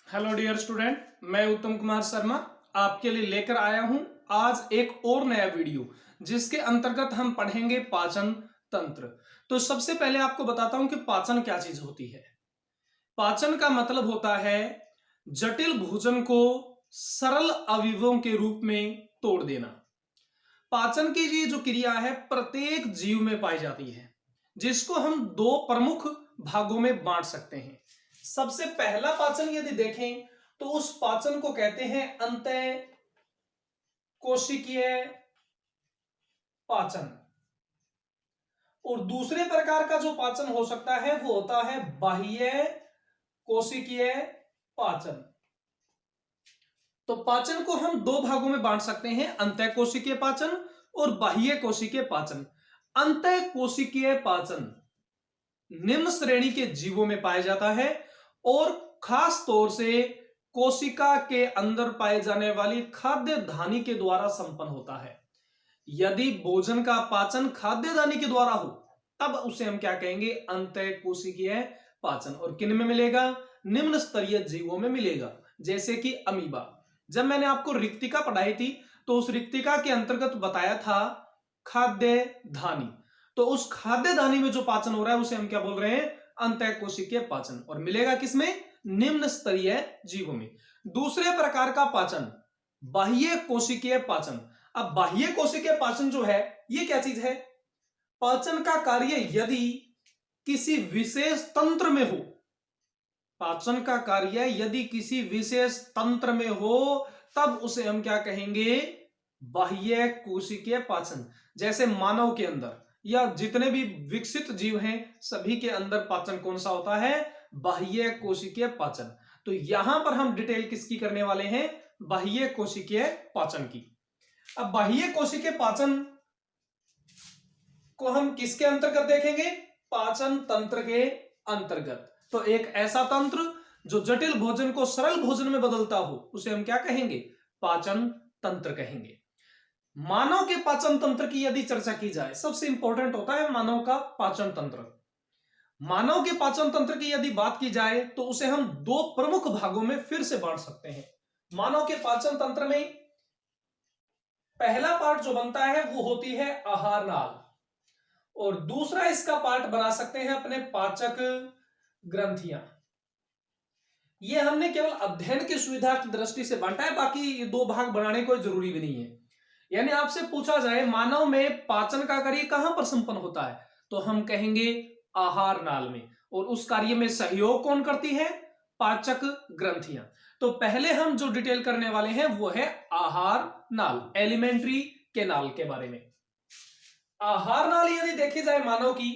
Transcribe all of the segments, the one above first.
Hello dear student, मैं उत्तम कुमार शर्मा आपके लिए लेकर आया हूं आज एक और नया वीडियो जिसके अंतर्गत हम पढ़ेंगे पाचन तंत्र। तो सबसे पहले आपको बताता हूं कि पाचन क्या चीज होती है। पाचन का मतलब होता है जटिल भोजन को सरल अवयवों के रूप में तोड़ देना। पाचन की ये जो क्रिया है प्रत्येक जीव में पाई जाती है, जिसको हम दो प्रमुख भागों में बांट सकते हैं। सबसे पहला पाचन यदि देखें तो उस पाचन को कहते हैं अंतः कोशिकीय पाचन, और दूसरे प्रकार का जो पाचन हो सकता है वो होता है बाह्य कोशिकीय पाचन। तो पाचन को हम दो भागों में बांट सकते हैं, अंतः कोशिकीय पाचन और बाह्य कोशिकीय पाचन। अंतः कोशिकीय पाचन निम्न श्रेणी के जीवों में पाया जाता है और खास तौर से कोशिका के अंदर पाए जाने वाली खाद्य धानी के द्वारा संपन्न होता है। यदि भोजन का पाचन खाद्य धानी के द्वारा हो तब उसे हम क्या कहेंगे, अंतः कोशिकीय पाचन। और किन में मिलेगा? निम्न स्तरीय जीवों में मिलेगा, जैसे कि अमीबा। जब मैंने आपको रिक्तिका पढ़ाई थी तो उस रिक्तिका के अंतर्गत बताया था खाद्य धानी। तो उस खाद्य धानी में जो पाचन हो रहा है उसे हम क्या बोल रहे हैं, अंतः कोशिकीय पाचन। और मिलेगा किसमें? निम्न स्तरीय जीवों में। दूसरे प्रकार का पाचन बाह्य कोशिकीय पाचन। अब बाह्य कोशिकीय पाचन जो है ये क्या चीज है? पाचन का कार्य यदि किसी विशेष तंत्र में हो, पाचन का कार्य यदि किसी विशेष तंत्र में हो तब उसे हम क्या कहेंगे, बाह्य कोशिकीय पाचन। जैसे मानव के अंदर या जितने भी विकसित जीव हैं सभी के अंदर पाचन कौन सा होता है, बाह्य कोशिकीय पाचन। तो यहां पर हम डिटेल किसकी करने वाले हैं, बाह्य कोशिकीय पाचन की। अब बाह्य कोशिकीय पाचन को हम किसके अंतर्गत देखेंगे, पाचन तंत्र के अंतर्गत। तो एक ऐसा तंत्र जो जटिल भोजन को सरल भोजन में बदलता हो उसे हम क्या कहेंगे, पाचन तंत्र कहेंगे। मानव के पाचन तंत्र की यदि चर्चा की जाए, सबसे इंपॉर्टेंट होता है मानव का पाचन तंत्र। मानव के पाचन तंत्र की यदि बात की जाए तो उसे हम दो प्रमुख भागों में फिर से बांट सकते हैं। मानव के पाचन तंत्र में पहला पार्ट जो बनता है वो होती है आहार नाल, और दूसरा इसका पार्ट बना सकते हैं अपने पाचक ग्रंथियां। ये हमने केवल अध्ययन की सुविधा की दृष्टि से बांटा है, बाकी ये दो भाग बनाने कोई जरूरी भी नहीं है। यानी आपसे पूछा जाए मानव में पाचन का कार्य कहां पर संपन्न होता है तो हम कहेंगे आहार नाल में, और उस कार्य में सहयोग कौन करती है, पाचक ग्रंथियां। तो पहले हम जो डिटेल करने वाले हैं वो है आहार नाल, एलिमेंट्री केनाल के बारे में। आहार नाल यदि देखी जाए मानव की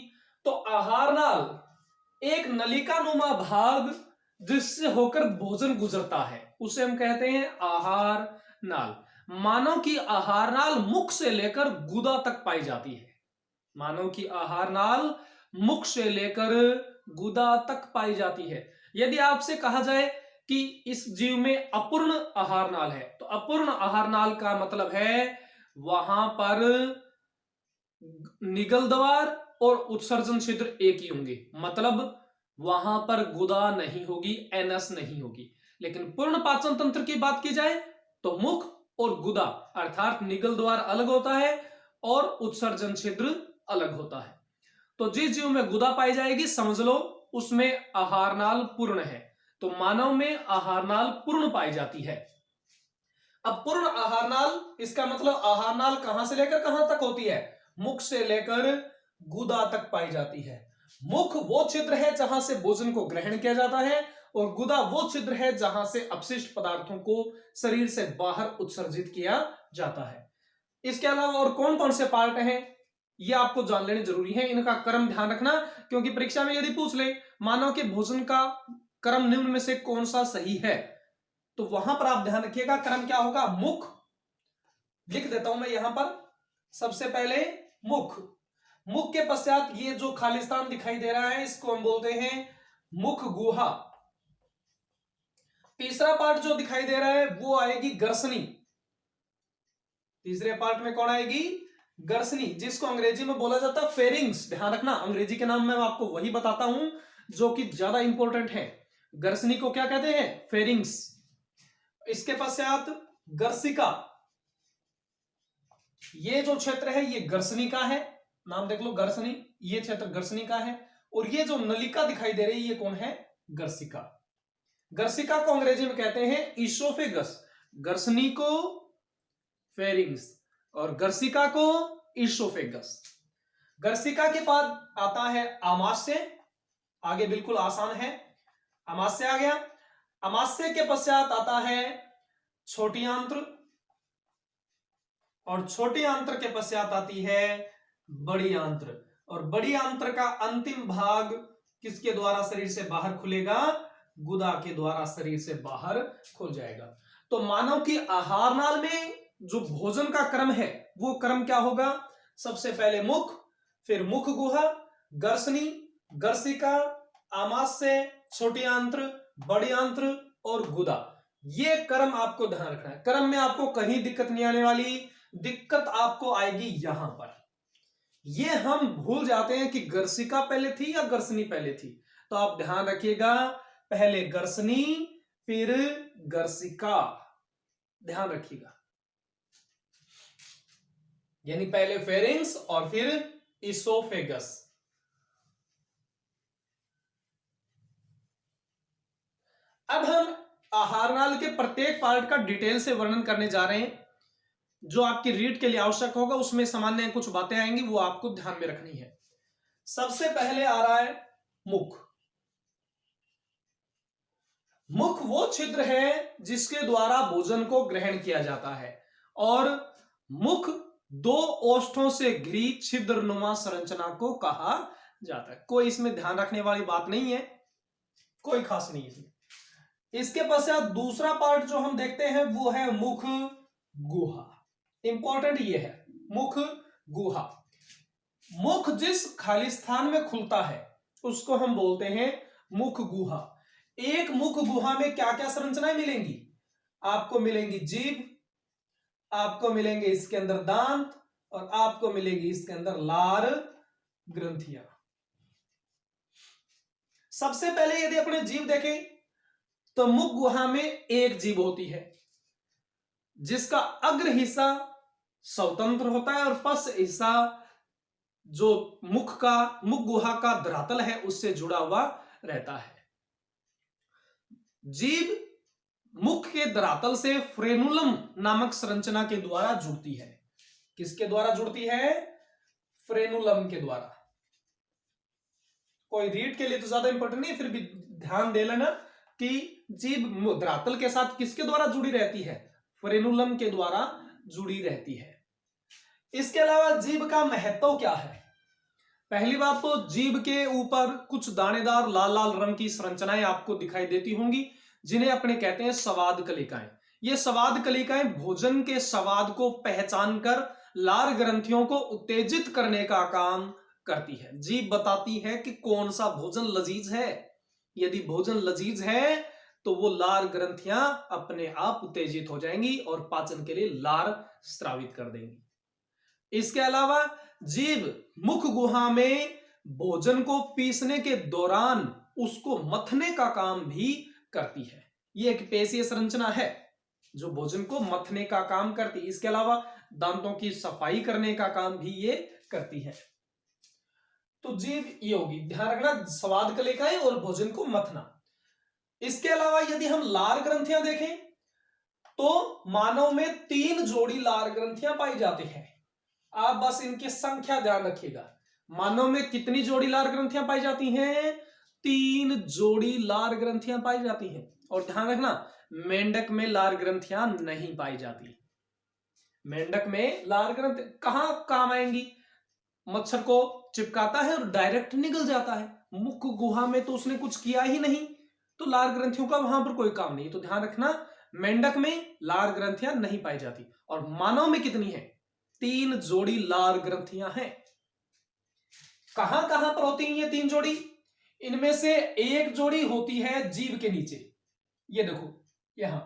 तो आहार नाल एक नलिकानुमा भाग जिससे होकर भोजन गुजरता है उसे हम कहते हैं आहार नाल। मानव की आहार नाल मुख से लेकर गुदा तक पाई जाती है। मानव की आहार नाल मुख से लेकर गुदा तक पाई जाती है। यदि आपसे कहा जाए कि इस जीव में अपूर्ण आहार नाल है तो अपूर्ण आहार नाल का मतलब है वहां पर निगल द्वार और उत्सर्जन छिद्र एक ही होंगे, मतलब वहां पर गुदा नहीं होगी, एनस नहीं होगी। लेकिन पूर्ण पाचन तंत्र की बात की जाए तो मुख और गुदा अर्थात निगल द्वार अलग होता है और उत्सर्जन छिद्र अलग होता है। तो जिस जीव में गुदा पाई जाएगी समझ लो उसमें आहार नाल पूर्ण है। तो मानव में आहार नाल पूर्ण पाई जाती है। अब पूर्ण आहार नाल, इसका मतलब आहार नाल कहां से लेकर कहां तक होती है, मुख से लेकर गुदा तक पाई जाती है। मुख वो छिद्र है जहां से भोजन को ग्रहण किया जाता है, और गुदा वो छिद्र है जहां से अपशिष्ट पदार्थों को शरीर से बाहर उत्सर्जित किया जाता है। इसके अलावा और कौन कौन से पार्ट हैं ये आपको जान लेने जरूरी है, इनका क्रम ध्यान रखना, क्योंकि परीक्षा में यदि पूछ ले मानव के भोजन का क्रम निम्न में से कौन सा सही है तो वहां पर आप ध्यान रखिएगा क्रम क्या होगा। मुख लिख देता हूं मैं यहां पर, सबसे पहले मुख, मुख के पश्चात ये जो खालिस्तान दिखाई दे रहा है इसको हम बोलते हैं मुख गुहा। तीसरा पार्ट जो दिखाई दे रहा है वो आएगी गर्सनी। तीसरे पार्ट में कौन आएगी, गर्सनी, जिसको अंग्रेजी में बोला जाता है फेरिंग्स। ध्यान रखना अंग्रेजी के नाम में मैं आपको वही बताता हूं जो कि ज्यादा इंपॉर्टेंट है। गर्सनी को क्या कहते हैं? फेरिंग्स। इसके पश्चात गर्सिका, ये जो क्षेत्र है ये गर्सनी का है, नाम देख लो गर्सनी, ये क्षेत्र गर्सनी का है। और ये जो नलिका दिखाई दे रही है ये कौन है? गर्सिका। गर्सिका को अंग्रेजी में कहते हैं ईसोफेगस, गर्सनी को फेरिंग्स और गर्सिका को ईसोफेगस। गर्सिका के बाद आता है आमाशय, आगे बिल्कुल आसान है, आमाशय आ गया। आमाशय के पश्चात आता है छोटी आंत्र, और छोटी आंत्र के पश्चात आती है बड़ी आंत्र। और बड़ी आंत्र का अंतिम भाग किसके द्वारा शरीर से बाहर खुलेगा? गुदा के द्वारा शरीर से बाहर खुल जाएगा। तो मानव की आहार नाल में जो भोजन का क्रम है वो क्रम क्या होगा? सबसे पहले मुख, फिर मुख गुहा, गर्सनी, गर्सिका, आमाशय, छोटी आंत्र, बड़ी आंत्र और गुदा। ये क्रम आपको ध्यान रखना है। क्रम में आपको कहीं दिक्कत नहीं आने वाली, दिक्कत आपको आएगी यहां पर। ये हम भूल जाते हैं कि गर्सिका पहले थी या गर्सनी पहले थी, तो आप ध्यान रखिएगा, पहले गर्सनी फिर गर्सिका, ध्यान रखिएगा। यानी पहले फेरिंग्स और फिर इसोफेगस। अब हम आहार नाल के प्रत्येक पार्ट का डिटेल से वर्णन करने जा रहे हैं। जो आपकी रीड के लिए आवश्यक होगा उसमें सामान्य कुछ बातें आएंगी, वो आपको ध्यान में रखनी है। सबसे पहले आ रहा है मुख। मुख वो छिद्र है जिसके द्वारा भोजन को ग्रहण किया जाता है, और मुख दो ओष्ठों से घिरी छिद्रनुमा संरचना को कहा जाता है। कोई इसमें ध्यान रखने वाली बात नहीं है, कोई खास नहीं इसमें। इसके पश्चात दूसरा पार्ट जो हम देखते हैं वो है मुख गुहा। इंपॉर्टेंट ये है मुख गुहा। मुख जिस खाली स्थान में खुलता है उसको हम बोलते हैं मुख गुहा। एक मुख गुहा में क्या क्या संरचनाएं मिलेंगी? आपको मिलेंगी जीभ, आपको मिलेंगे इसके अंदर दांत, और आपको मिलेगी इसके अंदर लार ग्रंथियां। सबसे पहले यदि अपने जीभ देखें तो मुख गुहा में एक जीभ होती है जिसका अग्र हिस्सा स्वतंत्र होता है और पश्च हिस्सा जो मुख गुहा का धरातल है उससे जुड़ा हुआ रहता है। जीभ मुख के धरातल से फ्रेनुलम नामक संरचना के द्वारा जुड़ती है। किसके द्वारा जुड़ती है? फ्रेनुलम के द्वारा। कोई रीड के लिए तो ज्यादा इंपॉर्टेंट नहीं, फिर भी ध्यान दे लेना कि जीभ धरातल के साथ किसके द्वारा जुड़ी रहती है? फ्रेनुलम के द्वारा जुड़ी रहती है। इसके अलावा जीभ का महत्व क्या है? पहली बात तो जीभ के ऊपर कुछ दानेदार लाल लाल रंग की संरचनाएं आपको दिखाई देती होंगी जिन्हें अपने कहते हैं स्वाद कलिकाएं। ये स्वाद कलिकाएं भोजन के स्वाद को पहचान कर लार ग्रंथियों को उत्तेजित करने का काम करती है। जीभ बताती है कि कौन सा भोजन लजीज है। यदि भोजन लजीज है तो वो लार ग्रंथियां अपने आप उत्तेजित हो जाएंगी और पाचन के लिए लार स्रावित कर देंगी। इसके अलावा जीभ मुख गुहा में भोजन को पीसने के दौरान उसको मथने का काम भी करती है। ये एक पेशीय संरचना है जो भोजन को मथने का काम करती है। इसके अलावा दांतों की सफाई करने का काम भी ये करती है। तो जीभ ये होगी, ध्यान रखना, स्वाद कलिकाएं और भोजन को मथना। इसके अलावा यदि हम लार ग्रंथियां देखें तो मानव में 3 जोड़ी लार ग्रंथियां पाई जाती हैं। आप बस इनकी संख्या ध्यान रखिएगा। मानव में कितनी जोड़ी लार ग्रंथियां पाई जाती हैं? 3 जोड़ी लार ग्रंथियां पाई जाती हैं। और ध्यान रखना, मेंढक में लार ग्रंथियां नहीं पाई जाती। मेंढक में लार ग्रंथि कहां काम आएंगी? मच्छर को चिपकाता है और डायरेक्ट निगल जाता है। मुख गुहा में तो उसने कुछ किया ही नहीं, तो लार ग्रंथियों का वहां पर कोई काम नहीं। तो ध्यान रखना, मेंढक में लार ग्रंथियां नहीं पाई जाती। और मानव में कितनी है? 3 जोड़ी लार ग्रंथियां हैं। कहां कहां पर होती हैं ये 3 जोड़ी? इनमें से एक जोड़ी होती है जीभ के नीचे, ये देखो यहां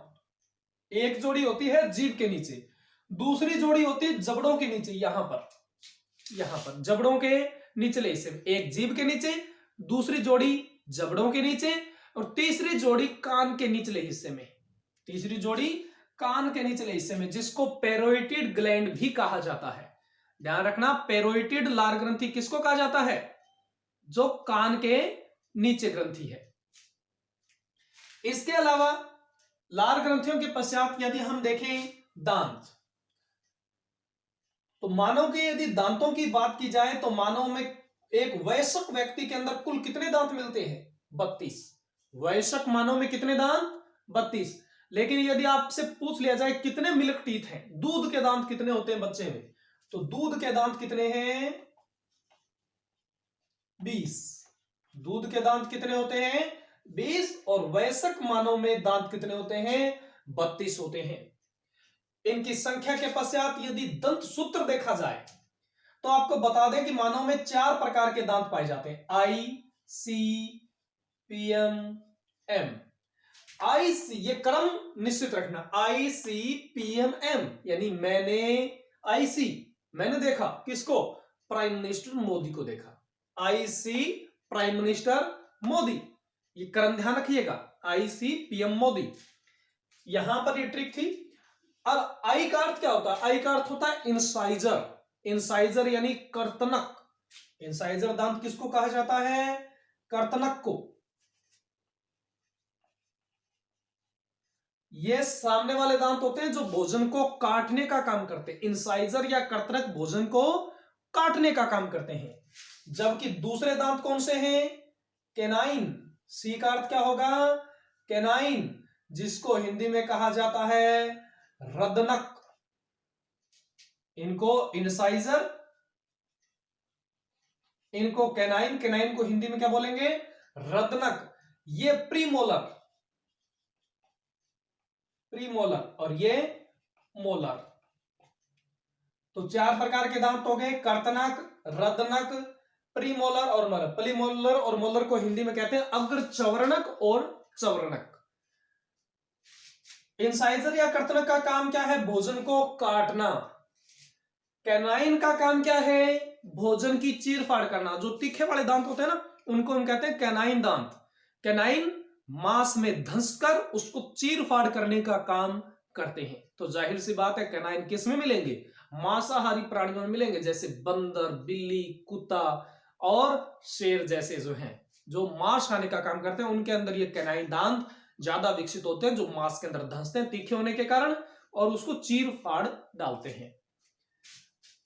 एक जोड़ी होती है जीभ के नीचे, दूसरी जोड़ी होती है जबड़ों के नीचे, यहां पर जबड़ों के निचले हिस्से में। एक जीभ के नीचे, दूसरी जोड़ी जबड़ों के नीचे, और तीसरी जोड़ी कान के निचले हिस्से में, तीसरी जोड़ी कान के निचले हिस्से में, जिसको पैरोइटिड ग्लैंड भी कहा जाता है। ध्यान रखना, पैरोइटिड लार ग्रंथि किसको कहा जाता है? जो कान के नीचे ग्रंथि है। इसके अलावा लार ग्रंथियों के पश्चात यदि हम देखें दांत, तो मानव के यदि दांतों की बात की जाए तो मानव में एक वयस्क व्यक्ति के अंदर कुल कितने दांत मिलते हैं? 32। वयस्क मानव में कितने दांत? 32। लेकिन यदि आपसे पूछ लिया जाए कितने मिल्क टीथ हैं, दूध के दांत कितने होते हैं बच्चे में, तो दूध के दांत कितने हैं? 20। दूध के दांत कितने होते हैं? 20। और वयस्क मानव में दांत कितने होते हैं? 32 होते हैं। इनकी संख्या के पश्चात यदि दंत सूत्र देखा जाए तो आपको बता दें कि मानव में 4 प्रकार के दांत पाए जाते हैं, आई, सी, पीएम, एम। आई सी, ये क्रम निश्चित रखना, आई सी पीएम एम, यानी मैंने, आई सी मैंने देखा, किसको? प्राइम मिनिस्टर मोदी को देखा। आई सी प्राइम मिनिस्टर मोदी, ये क्रम ध्यान रखिएगा, आई सी पीएम मोदी। यहां पर ये ट्रिक थी। अब आई का अर्थ क्या होता है? आई का अर्थ होता है इंसाइजर, इंसाइजर यानी कर्तनक। इंसाइजर दांत किसको कहा जाता है? कर्तनक को। ये सामने वाले दांत होते हैं जो भोजन को काटने का काम करते हैं। इंसाइजर या कर्तनक भोजन को काटने का काम करते हैं, जबकि दूसरे दांत कौन से हैं? कैनाइन। सी का अर्थ क्या होगा? कैनाइन, जिसको हिंदी में कहा जाता है रदनक। इनको इंसाइजर, इनको कैनाइन, कैनाइन को हिंदी में क्या बोलेंगे? रदनक। ये प्रीमोलर, प्रीमोलर, और ये मोलर। तो 4 प्रकार के दांत हो गए, कर्तनक, रदनक, प्रीमोलर और मोलर। प्रीमोलर और मोलर को हिंदी में कहते हैं अग्रचवर्णक और चवर्णक। इंसाइजर या कर्तनक का काम क्या है? भोजन को काटना। कैनाइन का काम क्या है? भोजन की चीर फाड़ करना। जो तीखे वाले दांत होते हैं ना, उनको हम कहते हैं कैनाइन दांत। कैनाइन मांस में धंसकर उसको चीर फाड़ करने का काम करते हैं। तो जाहिर सी बात है, कैनाइन किस में मिलेंगे? मांसाहारी प्राणियों में मिलेंगे, जैसे बंदर, बिल्ली, कुत्ता और शेर जैसे जो हैं, जो मांस खाने का काम करते हैं, उनके अंदर ये कैनाइन दांत ज्यादा विकसित होते हैं, जो मांस के अंदर धंसते हैं तीखे होने के कारण और उसको चीर फाड़ डालते हैं।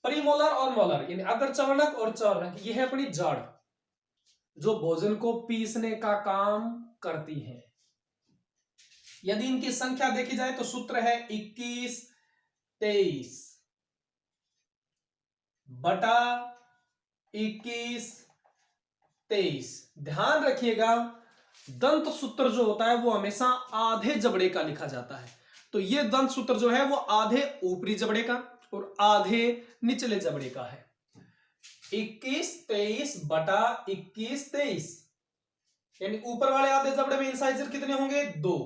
प्रीमोलर और मोलर यानी अग्रचवर्णक और चवर्णक, यह है अपनी जड़, जो भोजन को पीसने का काम करती है। यदि इनकी संख्या देखी जाए तो सूत्र है 21 23 बटा 21 23। ध्यान रखिएगा, दंत सूत्र जो होता है वो हमेशा आधे जबड़े का लिखा जाता है। तो ये दंत सूत्र जो है वो आधे ऊपरी जबड़े का और आधे निचले जबड़े का है। 21 23 बटा 21 23, यानी ऊपर वाले आधे जबड़े में इंसाइजर कितने होंगे? 2।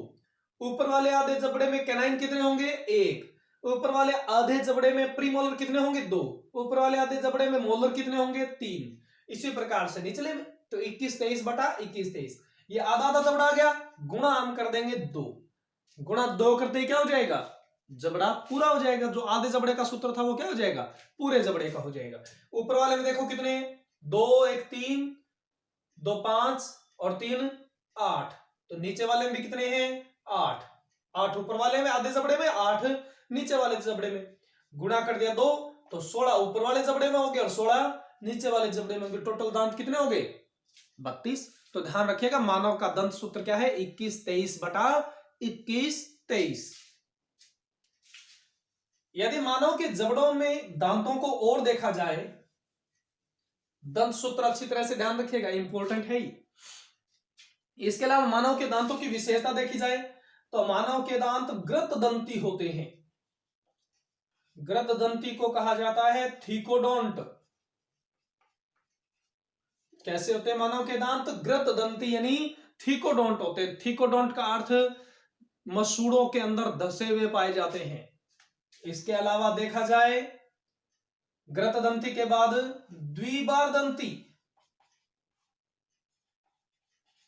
ऊपर वाले आधे जबड़े में कैनाइन कितने होंगे? 1। ऊपर वाले आधे जबड़े में प्रीमोलर कितने होंगे? 2। ऊपर वाले आधे जबड़े में मोलर कितने होंगे? 3। इसी प्रकार से निचले में, तो 21 23 बटा 21 23, ये आधा आधा जबड़ा आ गया, गुणा हम कर देंगे 2। गुणा 2 करते ही क्या हो जाएगा? जबड़ा पूरा हो जाएगा। जो आधे जबड़े का सूत्र था वो क्या हो जाएगा? पूरे जबड़े का हो जाएगा। ऊपर वाले में देखो कितने? 2 1 3 2 5 और 3 8। तो नीचे वाले में भी कितने हैं? 8। 8 ऊपर वाले में आधे जबड़े में, 8 नीचे वाले जबड़े में। गुणा कर दिया 2 तो 16 ऊपर वाले जबड़े में हो गए और 16 नीचे वाले जबड़े में। टोटल दांत कितने हो गए? 32। तो ध्यान रखिएगा, मानव का दंत सूत्र क्या है? 21 23 बटा 21 23। यदि मानव के जबड़ों में दांतों को और देखा जाए, दंत सूत्र अच्छी तरह से ध्यान रखिएगा, इंपॉर्टेंट है ये। इसके अलावा मानव के दांतों की विशेषता देखी जाए तो मानव के दांत ग्रतदंती होते हैं। ग्रतदंती को कहा जाता है थीकोडोंट। कैसे होते हैं मानव के दांत? ग्रतदंती यानी थीकोडोंट होते हैं। थीकोडोंट का अर्थ मसूड़ों के अंदर धसे हुए पाए जाते हैं। इसके अलावा देखा जाए ग्रतदंती के बाद द्विबारदंती।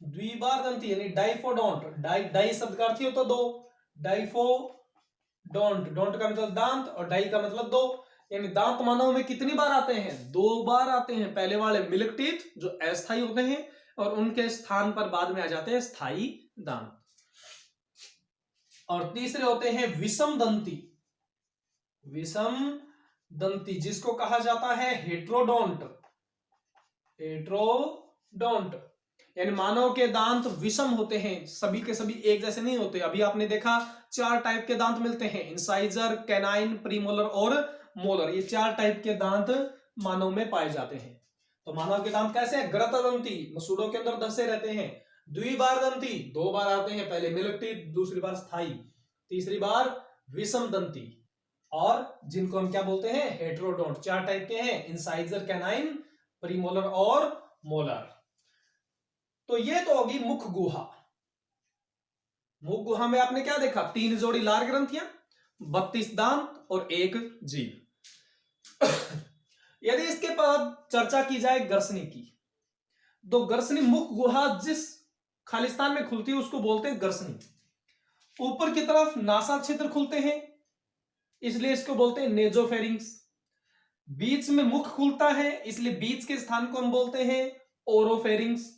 द्विबार दंती यानी डाइफोडोंट, डाई शब्द का अर्थ ही होता दो, डाइफोडोंट, डोंट का मतलब दांत और डाई का मतलब दो, यानी दांत मानव में कितनी बार आते हैं? 2 बार आते हैं। पहले वाले मिल्क टीथ जो अस्थायी होते हैं और उनके स्थान पर बाद में आ जाते हैं स्थायी दांत। और तीसरे होते हैं विषम दंती, विषम दंती जिसको कहा जाता है हेट्रोडोंट, हेट्रोडोंट यानी मानव के दांत विषम होते हैं, सभी के सभी एक जैसे नहीं होते। अभी आपने देखा 4 टाइप के दांत मिलते हैं, इंसाइजर, कैनाइन, प्रीमोलर और मोलर, ये 4 टाइप के दांत मानव में पाए जाते हैं। तो मानव के दांत कैसे हैं? ग्रतदंती, मसूड़ों के अंदर धसे रहते हैं। द्विबार दंती, 2 बार आते हैं, पहले मिल्क टीथ, दूसरी बार स्थायी, तीसरी बार विषम दंती, और जिनको हम क्या बोलते हैं? हेट्रोडोंट। 4 टाइप के हैं, इंसाइजर, कैनाइन, प्रीमोलर और मोलर। तो ये तो होगी मुख गुहा। मुख गुहा में आपने क्या देखा? 3 जोड़ी लार ग्रंथियां, 32 दांत और 1 जीभ। यदि इसके बाद चर्चा की जाए गर्सनी की, तो गर्सनी मुख गुहा जिस खालिस्तान में खुलती है उसको बोलते हैं गर्सनी। ऊपर की तरफ नासा छिद्र खुलते हैं, इसलिए इसको बोलते हैं नेजोफेरिंग्स। बीच में मुख खुलता है, इसलिए बीच के स्थान को हम बोलते हैं ओरोफेरिंग्स।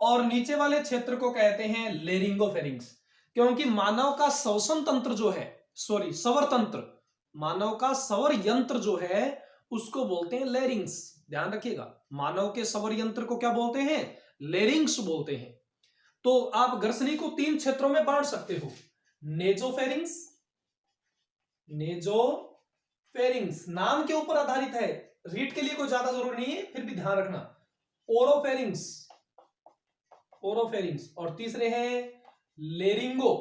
और नीचे वाले क्षेत्र को कहते हैं लेरिंगोफेरिंग्स, क्योंकि मानव का श्वसन तंत्र जो है, सॉरी स्वर तंत्र, मानव का स्वर यंत्र जो है उसको बोलते हैं लेरिंग्स। ध्यान रखिएगा, मानव के स्वर यंत्र को क्या बोलते हैं? लेरिंग्स बोलते हैं। तो आप गर्सनी को 3 क्षेत्रों में बांट सकते हो, नेजोफेरिंग्स, नेजोफेरिंग्स नाम के ऊपर आधारित है, रीड के लिए कोई ज्यादा जरूरी नहीं है, फिर भी ध्यान रखना, ओरोफेरिंग्स, ओरोफेरिंग्स, और तीसरे हैं लेरिंगो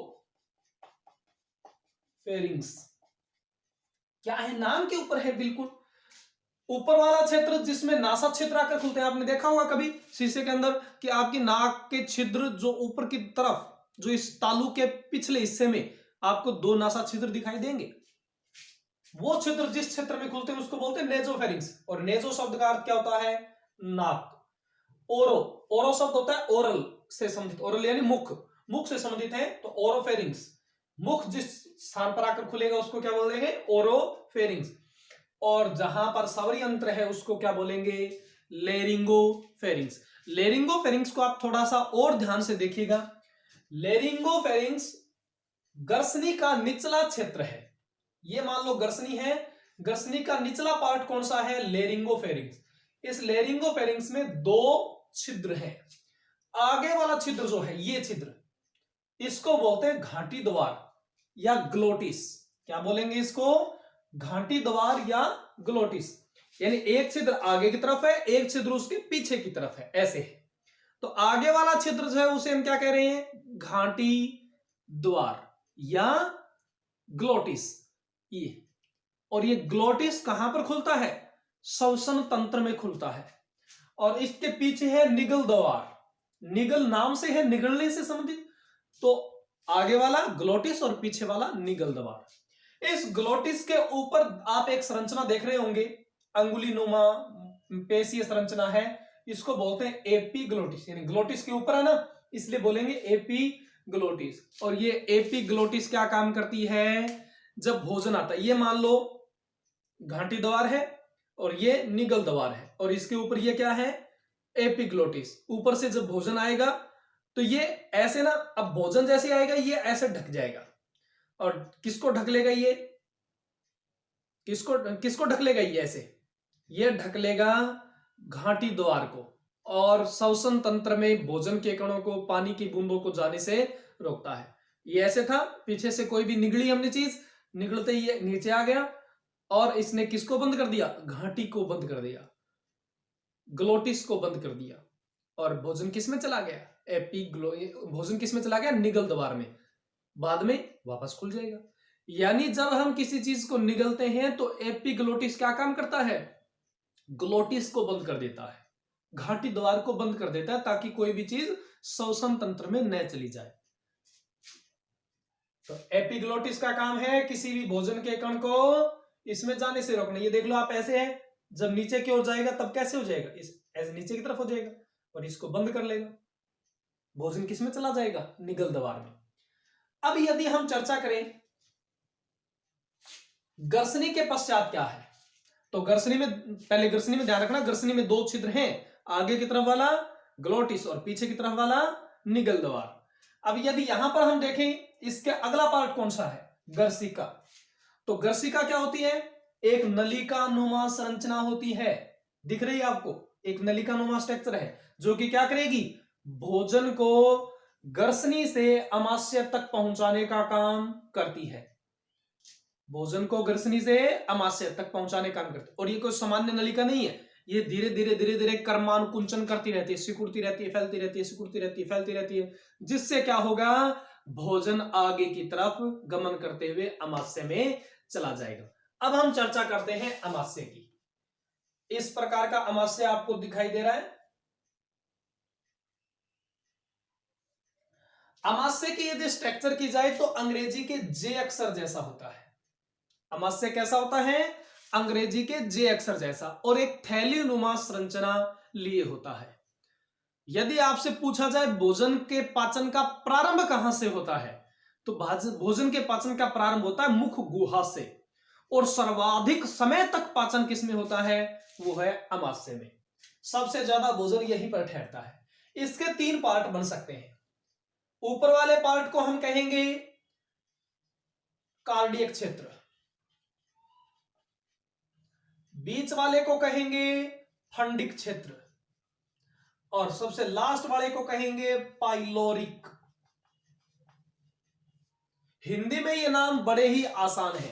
फेरिंग्स। क्या है? नाम के ऊपर है बिल्कुल। ऊपर वाला क्षेत्र जिसमें नासा छिद्र आकर खुलते हैं, आपने देखा होगा कभी शीशे के अंदर कि आपकी नाक के छिद्र जो ऊपर की तरफ, जो इस तालू के पिछले हिस्से में आपको 2 नासा छिद्र दिखाई देंगे, वो छिद्र जिस क्षेत्र में खुलते हैं उसको बोलते हैं नेजोफेरिंग्स। और नेजो शब्द का अर्थ क्या होता है? नाक। ओरो, ओरो शब्द होता है ओरल से संबंधित, ओरल यानी मुख, मुख से संबंधित है, तो ओरोफेरिंग्स, मुख जिस स्थान पर आकर खुलेगा उसको क्या बोलेंगे? ओरोफेरिंग्स। और जहां पर स्वर यंत्र है उसको क्या बोलेंगे? लेरिंगोफेरिंग्स। लेरिंगोफेरिंग्स को आप थोड़ा सा और ध्यान से देखिएगा। लेरिंगोफेरिंग्स गर्सनी का निचला क्षेत्र है। ये मान लो गर्सनी है, गर्सनी का निचला पार्ट कौन सा है? लेरिंगोफेरिंग्स। इस लेरिंगोफेरिंग्स में 2 छिद्र हैं। आगे वाला छिद्र जो है, ये छिद्र, इसको बोलते हैं घाटी द्वार या ग्लोटिस। क्या बोलेंगे इसको? घाटी द्वार या ग्लोटिस। यानी एक छिद्र आगे की तरफ है, एक छिद्र उसके पीछे की तरफ है, ऐसे है। तो आगे वाला छिद्र जो है उसे हम क्या कह रहे हैं? घाटी द्वार या ग्लोटिस। ये, और ये ग्लोटिस कहां पर खुलता है? श्वसन तंत्र में खुलता है। और इसके पीछे है निगल द्वार, निगल नाम से है, निगलने से संबंधित। तो आगे वाला ग्लोटिस और पीछे वाला निगल द्वार। इस ग्लोटिस के ऊपर आप एक संरचना देख रहे होंगे, अंगुली नुमा पेशीय संरचना है, इसको बोलते हैं एपीग्लोटिस। यानी ग्लोटिस के ऊपर है ना, इसलिए बोलेंगे एपीग्लोटिस। और ये एपीग्लोटिस क्या काम करती है? जब भोजन आता है, ये मान लो घाटी द्वार है और ये निगल द्वार है, और इसके ऊपर ये क्या है? एपीग्लोटिस। ऊपर से जब भोजन आएगा तो ये ऐसे ना, अब भोजन जैसे आएगा ये ऐसे ढक जाएगा। और किसको ढक लेगा ये? किसको ढक लेगा ये? ऐसे ये ढक लेगा घाटी द्वार को, और श्वसन तंत्र में भोजन के कणों को, पानी की बूंदों को जाने से रोकता है। ये ऐसे था, पीछे से कोई भी निगली हमने चीज, निगलते ही ये नीचे आ गया, और इसने किसको बंद कर दिया? घाटी को बंद कर दिया, ग्लोटिस को बंद कर दिया। और भोजन किस में चला गया? भोजन किस में चला गया? निगल द्वार में। बाद में वापस खुल जाएगा। यानी जब हम किसी चीज को निगलते हैं तो एपिग्लोटिस क्या काम करता है? ग्लोटिस को बंद कर देता है, घाटी द्वार को बंद कर देता है, ताकि कोई भी चीज श्वसन तंत्र में न चली जाए। तो एपिग्लोटिस का काम है किसी भी भोजन के कण को इसमें जाने से रोकना। ये देख लो आप, ऐसे है, जब नीचे की ओर जाएगा तब कैसे हो जाएगा? इस ऐसे नीचे की तरफ हो जाएगा, और इसको बंद कर लेगा। भोजन किस में चला जाएगा? निगल द्वार में। अब यदि हम चर्चा करें ग्रसनी के पश्चात क्या है, तो ग्रसनी में, पहले ग्रसनी में ध्यान रखना, ग्रसनी में दो छिद्र हैं, आगे की तरफ वाला ग्लोटिस और पीछे की तरफ वाला निगल द्वार। अब यदि यहां पर हम देखें इसके अगला पार्ट कौन सा है? गर्सिका। तो गर्सिका क्या होती है? एक नलिका नुमा संरचना होती है, दिख रही है आपको? एक नलिका नुमा स्ट्रक्चर है जो कि क्या करेगी? भोजन को ग्रसनी से अमाशय तक पहुंचाने का काम करती है। भोजन को ग्रसनी से अमाशय तक पहुंचाने का काम करती है। और ये कोई सामान्य नलिका नहीं है, ये धीरे धीरे धीरे धीरे कर्मानुकुंचन करती रहती है, सिकुड़ती रहती है, फैलती रहती है, सिकुड़ती रहती है, फैलती रहती है, जिससे क्या होगा? भोजन आगे की तरफ गमन करते हुए अमाशय में चला जाएगा। अब हम चर्चा करते हैं अमाशय की। इस प्रकार का अमाशय आपको दिखाई दे रहा है। अमाशय की यदि स्ट्रक्चर की जाए तो अंग्रेजी के जे अक्षर जैसा होता है। अमाशय कैसा होता है? अंग्रेजी के जे अक्षर जैसा, और एक थैली नुमा संरचना लिए होता है। यदि आपसे पूछा जाए भोजन के पाचन का प्रारंभ कहां से होता है, तो भोजन के पाचन का प्रारंभ होता है मुख गुहा से, और सर्वाधिक समय तक पाचन किसमें होता है? वो है अमाशय में। सबसे ज्यादा भोजन यहीं पर ठहरता है। इसके तीन पार्ट बन सकते हैं। ऊपर वाले पार्ट को हम कहेंगे कार्डियक क्षेत्र, बीच वाले को कहेंगे फंडिक क्षेत्र, और सबसे लास्ट वाले को कहेंगे पाइलोरिक। हिंदी में ये नाम बड़े ही आसान है।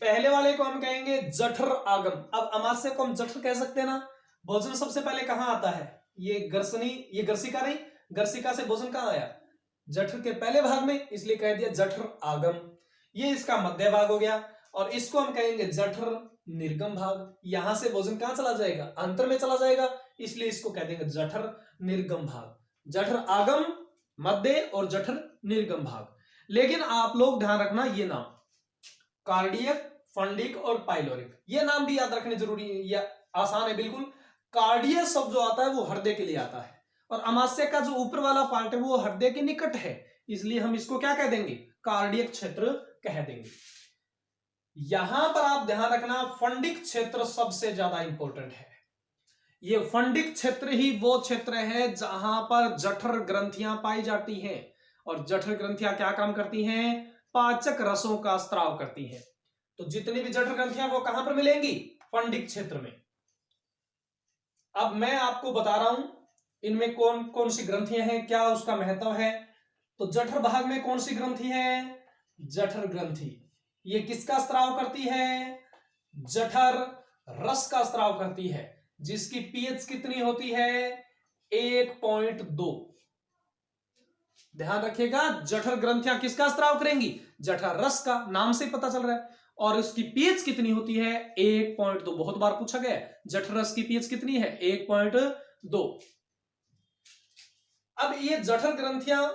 पहले वाले को हम कहेंगे जठर आगम। अब अमाशय को हम जठर कह सकते हैं ना। भोजन सबसे पहले कहां आता है? ये ग्रसनी, ये ग्रसिका नहीं, ग्रसिका से भोजन कहां आया? जठर के पहले भाग में, इसलिए कह दिया जठर आगम। ये इसका मध्य भाग हो गया, और इसको हम कहेंगे जठर निर्गम भाग। यहां से भोजन कहां चला जाएगा? अंतर में चला जाएगा, इसलिए इसको कह देंगे जठर निर्गम भाग। जठर आगम, मध्य और जठर निर्गम भाग। लेकिन आप लोग ध्यान रखना, ये नाम कार्डियक, फंडिक और पाइलोरिक, ये नाम भी याद रखने जरूरी है, या आसान है बिल्कुल। कार्डियक शब्द जो आता है वो हृदय के लिए आता है, और अमाशय का जो ऊपर वाला पार्ट है वो हृदय के निकट है, इसलिए हम इसको क्या कह देंगे? कार्डियक क्षेत्र कह देंगे। यहां पर आप ध्यान रखना, फंडिक क्षेत्र सबसे ज्यादा इंपॉर्टेंट है। ये फंडिक क्षेत्र ही वो क्षेत्र है जहां पर जठर ग्रंथियां पाई जाती हैं, और जठर ग्रंथियां क्या काम करती हैं? पाचक रसों का स्त्राव करती हैं। तो जितनी भी जठर ग्रंथियां वो कहां पर मिलेंगी? फंडिक क्षेत्र में। अब मैं आपको बता रहा हूं इनमें कौन कौन सी ग्रंथियां हैं, क्या उसका महत्व है। तो जठर भाग में कौन सी ग्रंथि है? जठर ग्रंथि। ये किसका स्त्राव करती है? जठर रस का स्त्राव करती है, जिसकी पीएच कितनी होती है? 1.2। ध्यान रखिएगा, जठर ग्रंथियां किसका स्त्राव करेंगी? जठर रस का, नाम से पता चल रहा है। और उसकी पीएच कितनी होती है? 1.2। बहुत बार पूछा गया है, जठर रस की पीएच कितनी है? 1.2। अब ये जठर ग्रंथियां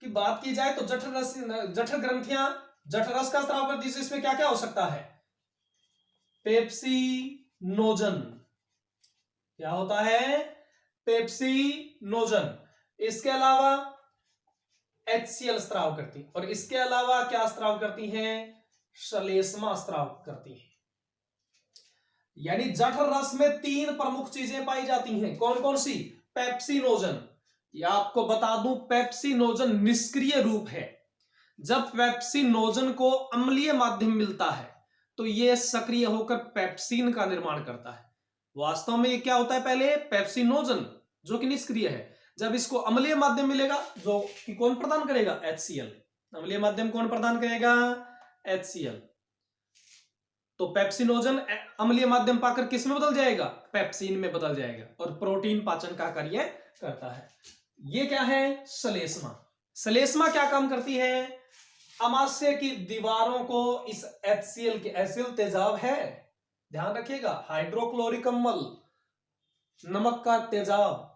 की बात की जाए तो जठर ग्रंथियां जठर रस का स्त्राव करती है। इसमें क्या क्या हो सकता है? पेप्सिनोजन। क्या होता है? पेप्सिनोजन। इसके अलावा HCl स्त्राव करती, और इसके अलावा क्या स्त्राव करती हैं? श्लेष्मा स्त्राव करती है। यानी जठर रस में तीन प्रमुख चीजें पाई जाती हैं। कौन कौन सी? पेप्सिनोजन। या आपको बता दूं, पेप्सिनोजन निष्क्रिय रूप है। जब पेप्सिनोजन को अम्लीय माध्यम मिलता है तो यह सक्रिय होकर पेप्सिन का निर्माण करता है। वास्तव में ये क्या होता है? पहले पेप्सिनोजन जो कि निष्क्रिय है, जब इसको अम्लीय माध्यम मिलेगा, जो कि कौन प्रदान करेगा? HCl। अम्लीय माध्यम कौन प्रदान करेगा? HCl। तो पेप्सिनोजन अम्लीय माध्यम पाकर किस में बदल जाएगा? पेप्सिन में बदल जाएगा, और प्रोटीन पाचन का कार्य करता है। ये क्या है? श्लेष्मा। श्लेष्मा क्या काम करती है? अमाशय की दीवारों को इस HCl के, HCl तेजाब है, ध्यान रखिएगा, हाइड्रोक्लोरिक अम्ल, नमक का तेजाब।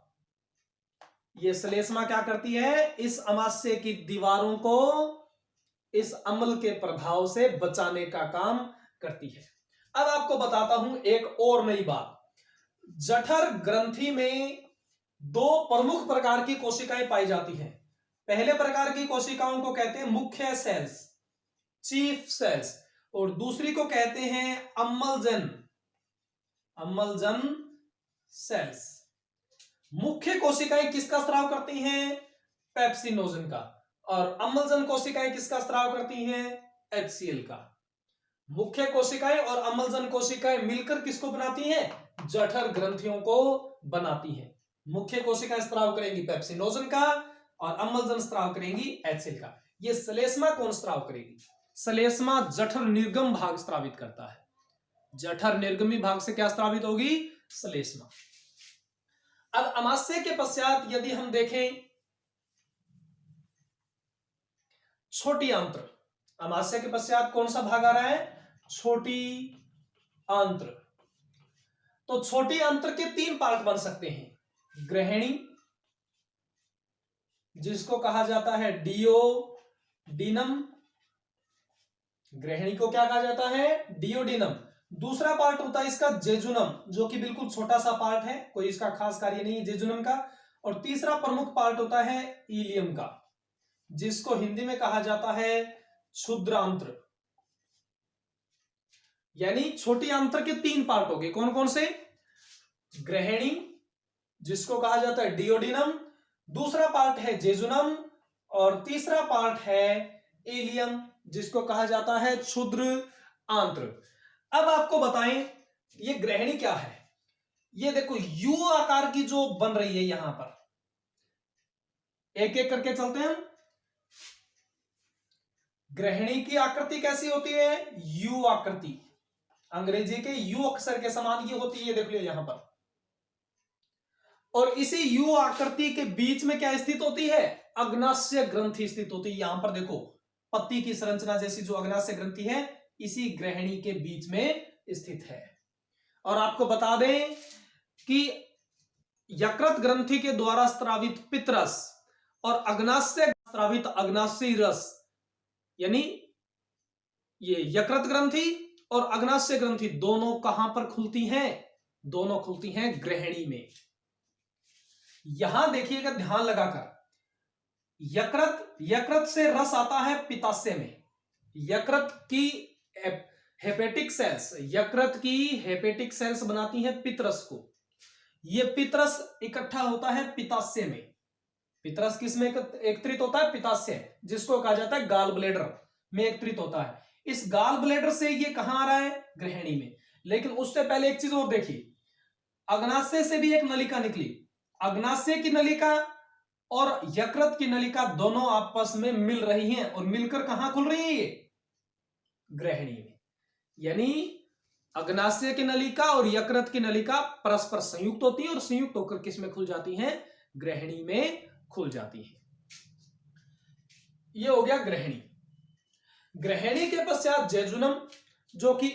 ये श्लेष्मा क्या करती है? इस अमाशय की दीवारों को इस अम्ल के प्रभाव से बचाने का काम करती है। अब आपको बताता हूं एक और नई बात। जठर ग्रंथि में दो प्रमुख प्रकार की कोशिकाएं पाई जाती हैं। पहले प्रकार की कोशिकाओं को कहते हैं मुख्य सेल्स, चीफ सेल्स, और दूसरी को कहते हैं अम्लजन, अम्लजन सेल्स। मुख्य कोशिकाएं किसका स्राव करती हैं? पेप्सिनोजन का। और अम्लजन कोशिकाएं किसका स्राव करती हैं? HCl का। मुख्य कोशिकाएं और अम्लजन कोशिकाएं मिलकर किसको बनाती हैं? जठर ग्रंथियों को बनाती हैं। मुख्य कोशिकाएं स्राव करेंगी पेप्सिनोजन का और अम्लजन स्राव करेंगी HCl का। ये श्लेष्मा कौन स्राव करेगी? श्लेष्मा जठर निर्गम भाग स्रावित करता है। जठर निर्गमी भाग से क्या स्रावित होगी? श्लेष्मा। अब अमाशय के पश्चात यदि हम देखें छोटी आंत्र, अमाशय के पश्चात कौन सा भाग आ रहा है? छोटी आंत्र। तो छोटी आंत्र के 3 पार्ट बन सकते हैं। ग्रहणी, जिसको कहा जाता है डियोडिनम, ग्रहणी को क्या कहा जाता है? डियोडिनम। दूसरा पार्ट होता है इसका जेजुनम, जो कि बिल्कुल छोटा सा पार्ट है, कोई इसका खास कार्य नहीं है जेजुनम का। और तीसरा प्रमुख पार्ट होता है इलियम का, जिसको हिंदी में कहा जाता है क्षुद्रांत्र। यानी छोटी आंत्र के 3 पार्ट हो गए। कौन कौन से? ग्रहणी, जिसको कहा जाता है डियोडिनम, दूसरा पार्ट है जेजुनम, और तीसरा पार्ट है इलियम, जिसको कहा जाता है क्षुद्र आंत्र। अब आपको बताएं ये ग्रहणी क्या है। ये देखो यू आकार की जो बन रही है, यहां पर एक एक करके चलते हैं। ग्रहणी की आकृति कैसी होती है? यू आकृति। अंग्रेजी के यू अक्षर के समान ये होती है, देख लो यहां पर। और इसी यू आकृति के बीच में क्या स्थित होती है? अग्नाशय ग्रंथि स्थित होती है। यहां पर देखो पत्ती की संरचना जैसी जो अग्नाशय ग्रंथि है, इसी ग्रहणी के बीच में स्थित है। और आपको बता दें कि यकृत ग्रंथि के द्वारा स्रावित पित्तरस और अग्नाशय स्रावित अग्नाशयी रस, यानी ये यकृत ग्रंथि और अग्नाशय ग्रंथि दोनों कहां पर खुलती हैं? दोनों खुलती हैं ग्रहणी में। यहां देखिएगा ध्यान लगाकर, यकृत से रस आता है पित्ताशय में। यकृत की हेपेटिक सेल्स, यकृत की हेपेटिक सेल्स बनाती हैं पित्तरस को। यह पित्तरस इकट्ठा होता है पित्ताशय में। पित्तरस किस में एकत्रित होता है? पित्ताशय, जिसको कहा जाता है गाल ब्लेडर में एकत्रित होता है। इस गाल ब्लेडर से ये कहां आ रहा है? ग्रहणी में। लेकिन उससे पहले एक चीज और देखिए, अग्नाशय से भी एक नलिका निकली। अग्नाशय की नलिका और यकृत की नलिका दोनों आपस में मिल रही हैं और मिलकर कहां खुल रही है? ये ग्रहणी में। यानी अग्नाशय की नलिका और यकृत की नलिका परस्पर संयुक्त होती है और संयुक्त होकर किस में खुल जाती हैं? ग्रहणी में खुल जाती है। यह हो गया ग्रहणी। ग्रहणी के पश्चात जेजुनम, जो कि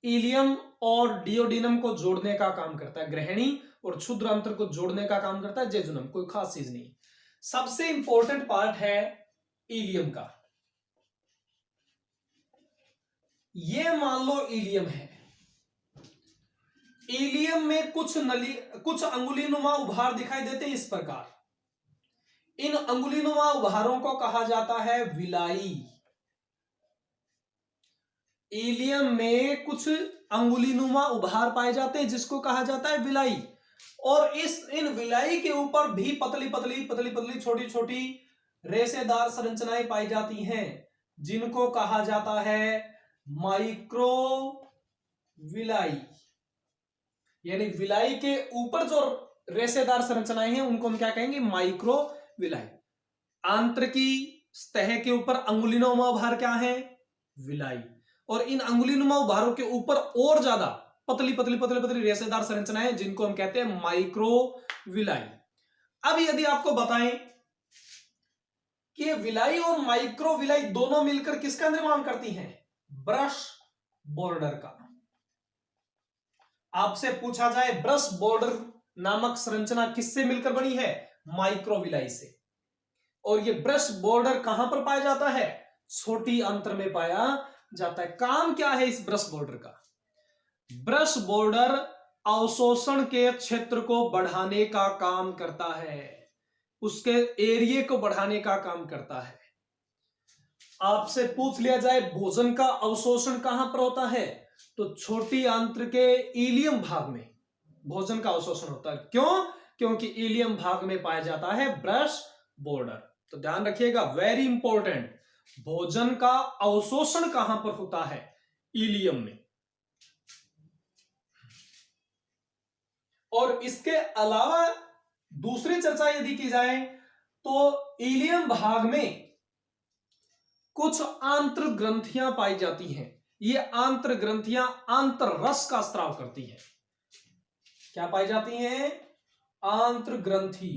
इलियम और डियोडिनम को जोड़ने का काम करता है। ग्रहणी और क्षुद्र आंत्र को जोड़ने का काम करता है जेजुनम, कोई खास चीज नहीं। सबसे इंपॉर्टेंट पार्ट है इलियम का। ये मान लो इलियम है। इलियम में कुछ अंगुलीनुमा उभार दिखाई देते हैं इस प्रकार। इन अंगुलीनुमा उभारों को कहा जाता है विलाई। इलियम में कुछ अंगुलीनुमा उभार पाए जाते हैं, जिसको कहा जाता है विलाई। और इन विलाई के ऊपर भी पतली पतली छोटी छोटी रेशेदार संरचनाएं पाई जाती हैं, जिनको कहा जाता है माइक्रो विलाई। यानी विलाई के ऊपर जो रेशेदार संरचनाएं हैं उनको हम क्या कहेंगे? Micro villi. आंत्र की सतह के ऊपर अंगुलीनुमा उभार क्या है? विलाई। और इन अंगुलीनुमा उभारों के ऊपर और ज्यादा पतली रेशेदार संरचनाएं, जिनको हम कहते हैं माइक्रोविलाई। अब यदि आपको बताएं कि विलाई और माइक्रोविलाई दोनों मिलकर किसका निर्माण करती हैं? ब्रश बॉर्डर का। आपसे पूछा जाए ब्रश बॉर्डर नामक संरचना किससे मिलकर बनी है? माइक्रोविलाई से। और ये ब्रश बॉर्डर कहां पर पाया जाता है? छोटी आंत्र में पाया जाता है। काम क्या है इस ब्रश बॉर्डर का? ब्रश बॉर्डर अवशोषण के क्षेत्र को बढ़ाने का काम करता है, उसके एरिया को बढ़ाने का काम करता है। आपसे पूछ लिया जाए भोजन का अवशोषण कहां पर होता है, तो छोटी आंत्र के इलियम भाग में भोजन का अवशोषण होता है। क्यों? क्योंकि इलियम भाग में पाया जाता है ब्रश बॉर्डर। तो ध्यान रखिएगा, वेरी इंपॉर्टेंट, भोजन का अवशोषण कहां पर होता है, इलियम में। और इसके अलावा दूसरी चर्चा यदि की जाए तो इलियम भाग में कुछ आंत्र ग्रंथियां पाई जाती हैं। ये आंत्र ग्रंथियां आंतर रस का स्राव करती हैं। क्या पाई जाती हैं? आंत्र ग्रंथि,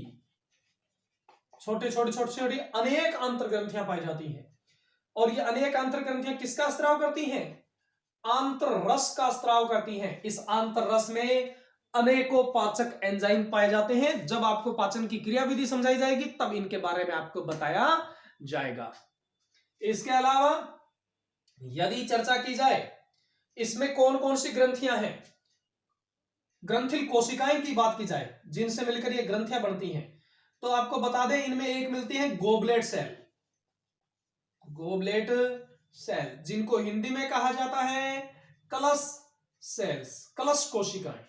छोटे छोटे छोटे छोटे अनेक आंतर ग्रंथियां पाई जाती हैं। और ये अनेक आंतर ग्रंथियां किसका स्राव करती हैं? आंतर रस का स्राव करती हैं। इस आंतर रस में अनेकों पाचक एंजाइम पाए जाते हैं। जब आपको पाचन की क्रियाविधि समझाई जाएगी तब इनके बारे में आपको बताया जाएगा। इसके अलावा यदि चर्चा की जाए इसमें कौन कौन सी ग्रंथियां हैं, ग्रंथिल कोशिकाएं की बात की जाए जिनसे मिलकर ये ग्रंथियां बनती हैं, तो आपको बता दें इनमें एक मिलती है गोबलेट सेल। गोबलेट सेल जिनको हिंदी में कहा जाता है कलश सेल्स, कलश कोशिकाएं।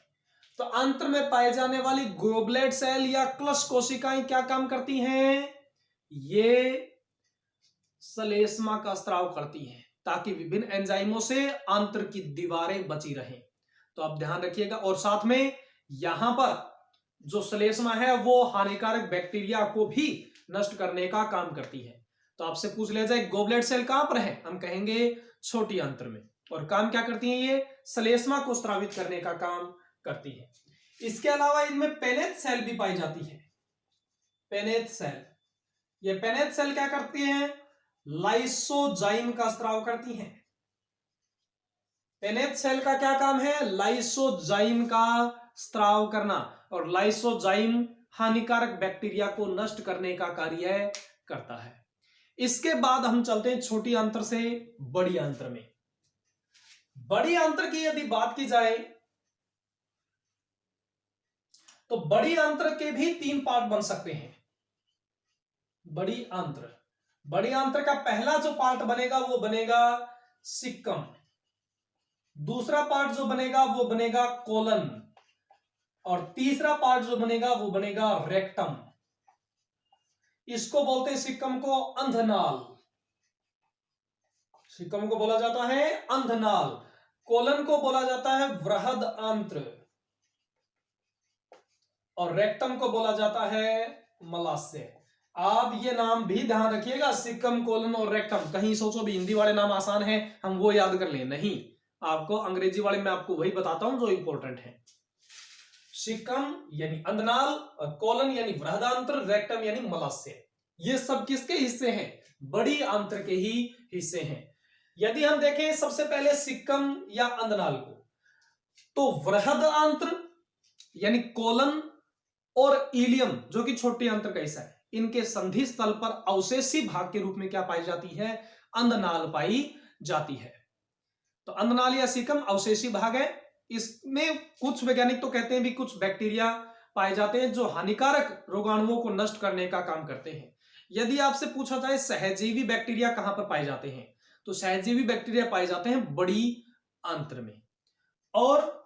तो आंत्र में पाए जाने वाली गोबलेट सेल या कलश कोशिकाएं क्या काम करती हैं? ये श्लेष्मा का स्राव करती हैं ताकि विभिन्न एंजाइमों से आंत्र की दीवारें बची रहें। तो आप ध्यान रखिएगा। और साथ में यहां पर जो श्लेष्मा है वो हानिकारक बैक्टीरिया को भी नष्ट करने का काम करती है। तो आपसे पूछ लिया जाए गोबलेट सेल कहां पर है, हम कहेंगे छोटी आंत्र में। और काम क्या करती है? ये श्लेष्मा को स्रावित करने का काम करती है। इसके अलावा इनमें पेनेथ सेल भी पाई जाती है। पेनेथ सेल, ये पेनेथ सेल क्या करती है? लाइसोजाइम का स्राव करती हैं। पेनेथ सेल का क्या काम है? लाइसोजाइम का स्राव करना। और लाइसोजाइम हानिकारक बैक्टीरिया को नष्ट करने का कार्य करता है। इसके बाद हम चलते हैं छोटी आंत्र से बड़ी आंत्र में। बड़ी आंत्र की यदि बात की जाए तो बड़ी आंत्र के भी 3 पार्ट बन सकते हैं। बड़ी आंत्र, बड़ी आंत्र का पहला जो पार्ट बनेगा वो बनेगा सिक्कम। दूसरा पार्ट जो बनेगा वो बनेगा कोलन। और तीसरा पार्ट जो बनेगा वो बनेगा रेक्टम। इसको बोलते हैं सिक्कम को अंधनाल। सिक्कम को बोला जाता है अंधनाल। कोलन को बोला जाता है वृहद आंत्र। और रेक्टम को बोला जाता है मलाशय। आप ये नाम भी ध्यान रखिएगा, सिक्कम, कोलन और रेक्टम। कहीं सोचो भी हिंदी वाले नाम आसान है हम वो याद कर लें, नहीं, आपको अंग्रेजी वाले में आपको वही बताता हूं जो इंपॉर्टेंट है। सिक्कम यानी अंधनाल, और कोलन यानी वृहदांत्र, रेक्टम यानी मलाशय। ये सब किसके हिस्से हैं? बड़ी आंत्र के ही हिस्से हैं। यदि हम देखें सबसे पहले सिक्कम या अंधनाल को, तो वृहद आंत्र यानी कोलन और इलियम जो कि छोटी आंत्र का हिस्सा है, इनके संधि स्थल पर अवशेषी भाग के रूप में क्या पाई जाती है? अंधनाल पाई जाती है। तो अंधनाल या सिक्कम अवशेषी भाग है। इसमें कुछ वैज्ञानिक तो कहते हैं भी कुछ बैक्टीरिया पाए जाते हैं जो हानिकारक रोगाणुओं को नष्ट करने का काम करते हैं। यदि आपसे पूछा जाए सहजीवी बैक्टीरिया कहां पर पाए जाते हैं, तो सहजीवी बैक्टीरिया पाए जाते हैं बड़ी आंत्र में। और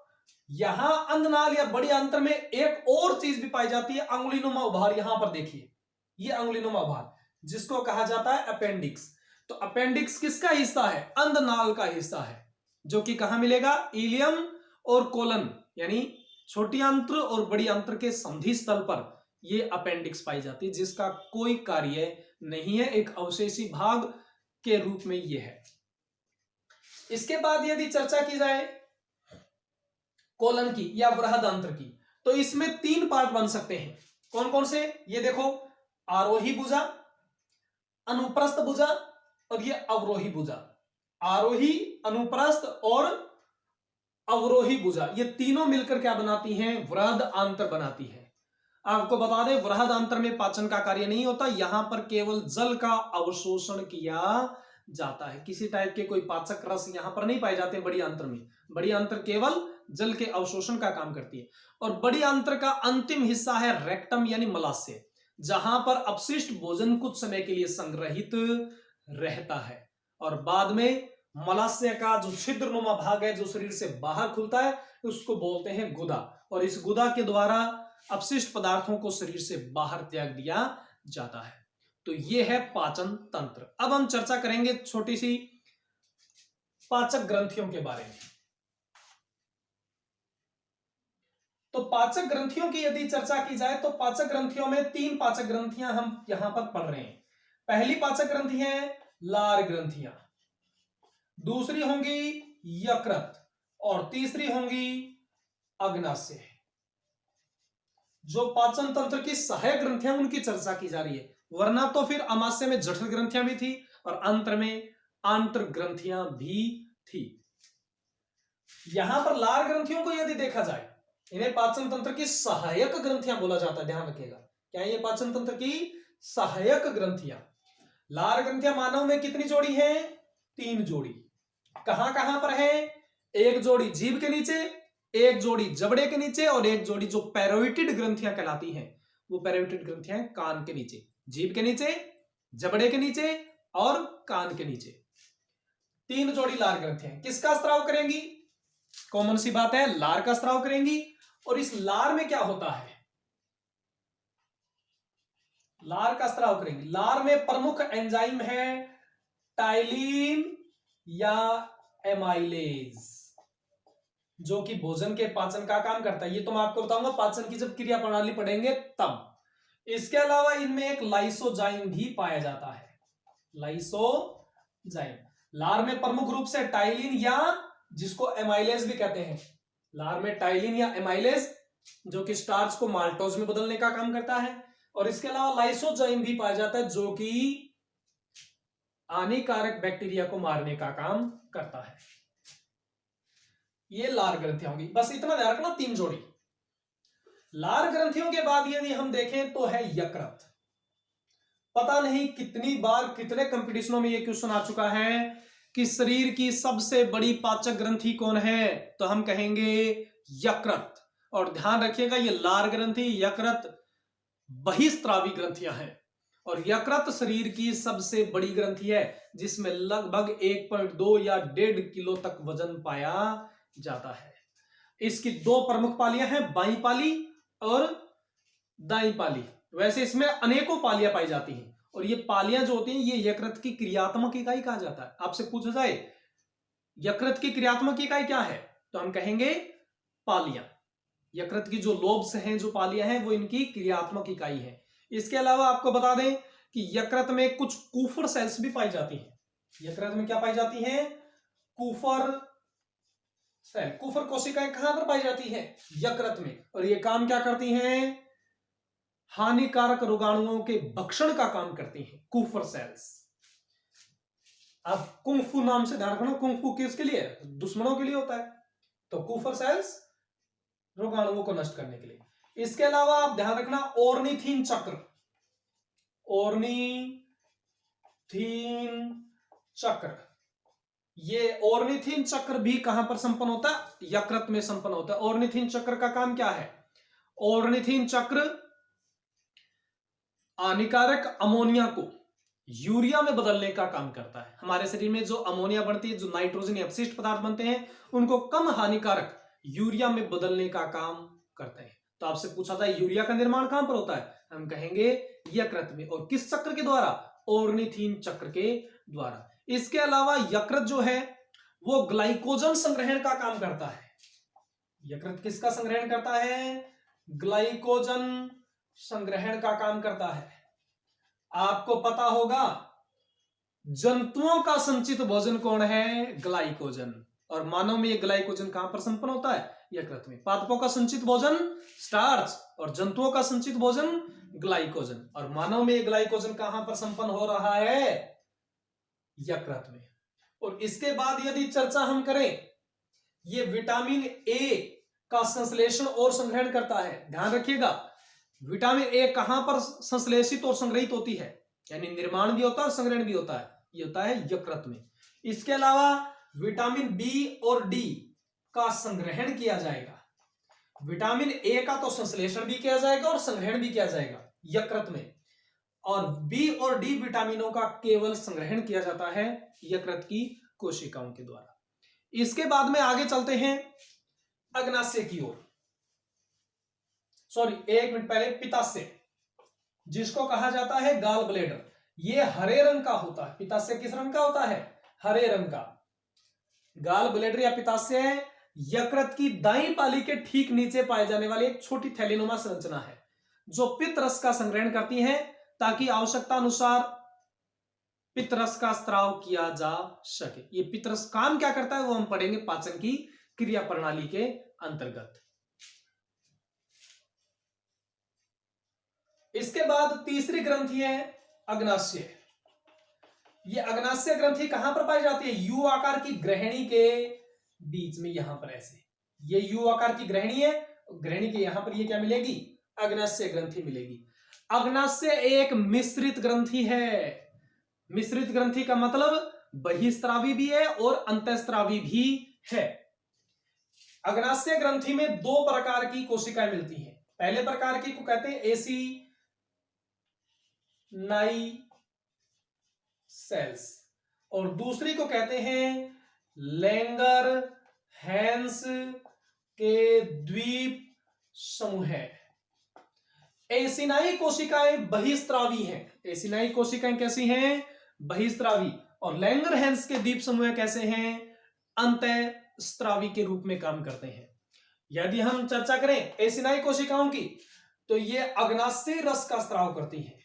यहां अंधनाल या बड़ी आंत्र में एक और चीज भी पाई जाती है, अंगुलीनुमा उभार। यहां पर देखिए, ये अंगुलीनुमा उभार जिसको कहा जाता है अपेंडिक्स। तो अपेंडिक्स किसका हिस्सा है? अंधनाल का हिस्सा है, जो कि कहां मिलेगा? इलियम और कोलन यानी छोटी आंत्र और बड़ी आंत्र के संधि स्थल पर ये अपेंडिक्स पाई जाती है, जिसका कोई कार्य नहीं है, एक अवशेषी भाग के रूप में ये है। इसके बाद यदि चर्चा की जाए कोलन की या वृहदांत्र की, तो इसमें 3 पार्ट बन सकते हैं। कौन कौन से? ये देखो, आरोही भुजा, अनुप्रस्थ भुजा और ये अवरोही भुजा। आरोही, अनुप्रस्थ और अवरोही भुजा, ये तीनों मिलकर क्या बनाती हैं? वृहद आंत्र बनाती है। आपको बता दें वृहद आंत्र में पाचन का कार्य नहीं होता, यहां पर केवल जल का अवशोषण किया जाता है। किसी टाइप के कोई पाचक रस यहां पर नहीं पाए जाते बड़ी आंत्र में। बड़ी आंत्र केवल जल के अवशोषण का काम करती है। और बड़ी आंत्र का अंतिम हिस्सा है रेक्टम यानी मलाशय, जहां पर अपशिष्ट भोजन कुछ समय के लिए संग्रहित रहता है। और बाद में मलाशय का जो छिद्रनुमा भाग है जो शरीर से बाहर खुलता है उसको बोलते हैं गुदा, और इस गुदा के द्वारा अपशिष्ट पदार्थों को शरीर से बाहर त्याग दिया जाता है। तो यह है पाचन तंत्र। अब हम चर्चा करेंगे छोटी सी पाचक ग्रंथियों के बारे में। तो पाचक ग्रंथियों की यदि चर्चा की जाए तो पाचक ग्रंथियों में 3 पाचक ग्रंथियां हम यहां पर पढ़ रहे हैं। पहली पाचक ग्रंथि है लार ग्रंथियां, दूसरी होंगी यकृत और तीसरी होंगी अग्नाशय। जो पाचन तंत्र की सहायक ग्रंथियां उनकी चर्चा की जा रही है, वरना तो फिर अमाशय में जठर ग्रंथियां भी थी और अंत्र में आंत्र ग्रंथियां भी थी। यहां पर लार ग्रंथियों को यदि देखा जाए, इन्हें पाचन तंत्र की सहायक ग्रंथियां बोला जाता है, ध्यान रखिएगा। क्या ये पाचन तंत्र की सहायक ग्रंथियां? लार ग्रंथियां मानव में कितनी जोड़ी है? 3 जोड़ी। कहां कहां पर है? एक जोड़ी जीभ के नीचे, एक जोड़ी जबड़े के नीचे और एक जोड़ी जो पैरोइटिड ग्रंथियां कहलाती हैं, वो पैरोइटिड ग्रंथियां कान के नीचे, जीभ के नीचे, जबड़े के नीचे और कान के नीचे। 3 जोड़ी लार ग्रंथियां किसका स्त्राव करेंगी? कॉमन सी बात है, लार का स्त्राव करेंगी। और इस लार में क्या होता है? लार का स्त्राव करेंगी। लार में प्रमुख एंजाइम है टाइलिन या एमाइलेज, जो कि भोजन के पाचन का काम करता है। ये तो मैं आपको बताऊंगा पाचन की जब क्रिया प्रणाली पढ़ेंगे तब। इसके अलावा इनमें एक लाइसोजाइम भी पाया जाता है, लाइसोजाइम। लार में प्रमुख रूप से टाइलिन या जिसको एमाइलेज भी कहते हैं, लार में टाइलिन या एमाइलेज जो कि स्टार्च को माल्टोज में बदलने का काम करता है। और इसके अलावा लाइसोजाइम भी पाया जाता है जो कि हानिकारक बैक्टीरिया को मारने का काम करता है। ये लार ग्रंथियां होंगी, बस इतना ध्यान रखना, 3 जोड़ी। लार ग्रंथियों के बाद यदि हम देखें तो है यकृत। पता नहीं कितनी बार कितने कंपटीशनों में ये क्वेश्चन आ चुका है कि शरीर की सबसे बड़ी पाचक ग्रंथि कौन है, तो हम कहेंगे यकृत। और ध्यान रखिएगा ये लार ग्रंथि, यकृत बहिस्त्रावी ग्रंथियां हैं और यकृत शरीर की सबसे बड़ी ग्रंथि है जिसमें लगभग 1.2 या 1.5 किलो तक वजन पाया जाता है। इसकी 2 प्रमुख पालियां हैं, बाई पाली और दाई पाली। वैसे इसमें अनेकों पालियां पाई जाती हैं और ये पालियां जो होती हैं ये यकृत की क्रियात्मक इकाई कहा जाता है। आपसे पूछा जाए यकृत की क्रियात्मक इकाई क्या है, तो हम कहेंगे पालियां। यकृत की जो लोब्स हैं, जो पालियां हैं, वो इनकी क्रियात्मक इकाई है। इसके अलावा आपको बता दें कि यकृत में कुछ कूफर सेल्स भी पाई जाती हैं। यकृत में क्या पाई जाती हैं? कूफर सेल, कूफर कोशिकाएं कहां पर पाई जाती है? यकृत में। और ये काम क्या करती हैं? हानिकारक रोगाणुओं के भक्षण का काम करती हैं कूफर सेल्स। अब कुंफू नाम से ध्यान रखना, कुंफू किसके लिए? दुश्मनों के लिए होता है। तो कूफर सेल्स रोगाणुओं को नष्ट करने के लिए। इसके अलावा आप ध्यान रखना ऑर्निथीन चक्र, ऑर्निथीन चक्र, ये ऑर्निथीन चक्र भी कहां पर संपन्न होता है? यकृत में संपन्न होता है। ऑर्निथीन चक्र का काम क्या है? ऑर्निथीन चक्र हानिकारक अमोनिया को यूरिया में बदलने का काम करता है। हमारे शरीर में जो अमोनिया बनती है, जो नाइट्रोजन अपशिष्ट पदार्थ बनते हैं, उनको कम हानिकारक यूरिया में बदलने का काम करते हैं। तो आपसे पूछा था यूरिया का निर्माण कहां पर होता है, हम कहेंगे यकृत में। और किस चक्र के द्वारा? ऑर्निथीन चक्र के द्वारा। इसके अलावा यकृत जो है वो ग्लाइकोजन संग्रहण का काम करता है। यकृत किसका संग्रहण करता है? ग्लाइकोजन संग्रहण का काम करता है। आपको पता होगा जंतुओं का संचित भोजन कौन है? ग्लाइकोजन। और मानव में यह ग्लाइकोजन कहां पर संपन्न होता है? यकृत में। पादपों का संचित भोजन स्टार्च और जंतुओं का संचित भोजन ग्लाइकोजन। और मानव में यह ग्लाइकोजन कहां पर संपन्न हो रहा है? यकृत में। और इसके बाद यदि चर्चा हम करें, ये विटामिन ए का संश्लेषण और संग्रहण करता है। ध्यान रखिएगा विटामिन ए कहां पर संश्लेषित और संग्रहित होती है, यानी निर्माण भी होता है और संग्रहण भी होता है, ये होता है यकृत में। इसके अलावा विटामिन बी और डी का संग्रहण किया जाएगा। विटामिन ए का तो संश्लेषण भी किया जाएगा और संग्रहण भी किया जाएगा यकृत में, और बी और डी विटामिनों का केवल संग्रहण किया जाता है यकृत की कोशिकाओं के द्वारा। इसके बाद में आगे चलते हैं अग्नाशय की ओर, सॉरी एक मिनट पहले पित्ताशय, जिसको कहा जाता है गॉल ब्लैडर। ये हरे रंग का होता है। पित्ताशय किस रंग का होता है? हरे रंग का। गॉल ब्लैडर या पित्ताशय यकृत की दाईं पाली के ठीक नीचे पाए जाने वाली एक छोटी थैलीनुमा संरचना है, जो पित्त रस का संग्रहण करती है ताकि आवश्यकता अनुसार पित्त रस का स्त्राव किया जा सके। ये पित्त रस काम क्या करता है वो हम पढ़ेंगे पाचन की क्रिया प्रणाली के अंतर्गत। इसके बाद तीसरी ग्रंथि है अग्नाशय। ये अग्नाशय ग्रंथि कहां पर पाई जाती है? यू आकार की ग्रहणी के बीच में, यहां पर ऐसे। ये यू आकार की ग्रहणी है, ग्रहणी के यहां पर ये क्या मिलेगी? अग्नाशय ग्रंथि मिलेगी। अग्नाशय एक मिश्रित ग्रंथि है। मिश्रित ग्रंथि का मतलब बहिस्त्रावी भी है और अंतःस्त्रावी भी है। अग्नाशय ग्रंथि में दो प्रकार की कोशिकाएं मिलती हैं। पहले प्रकार की को कहते हैं एसिनाई सेल्स और दूसरी को कहते हैं लैंगर हैंस के द्वीप समूह। एसिनाई कोशिकाएं बहिस्त्रावी हैं। एसिनाई कोशिकाएं कैसी हैं? बहिस्त्रावी। और लैंगर हैंस के द्वीप समूह कैसे हैं? अंतःस्त्रावी के रूप में काम करते हैं। यदि हम चर्चा करें एसिनाई कोशिकाओं की, तो ये अग्नाशय रस का स्त्राव करती हैं।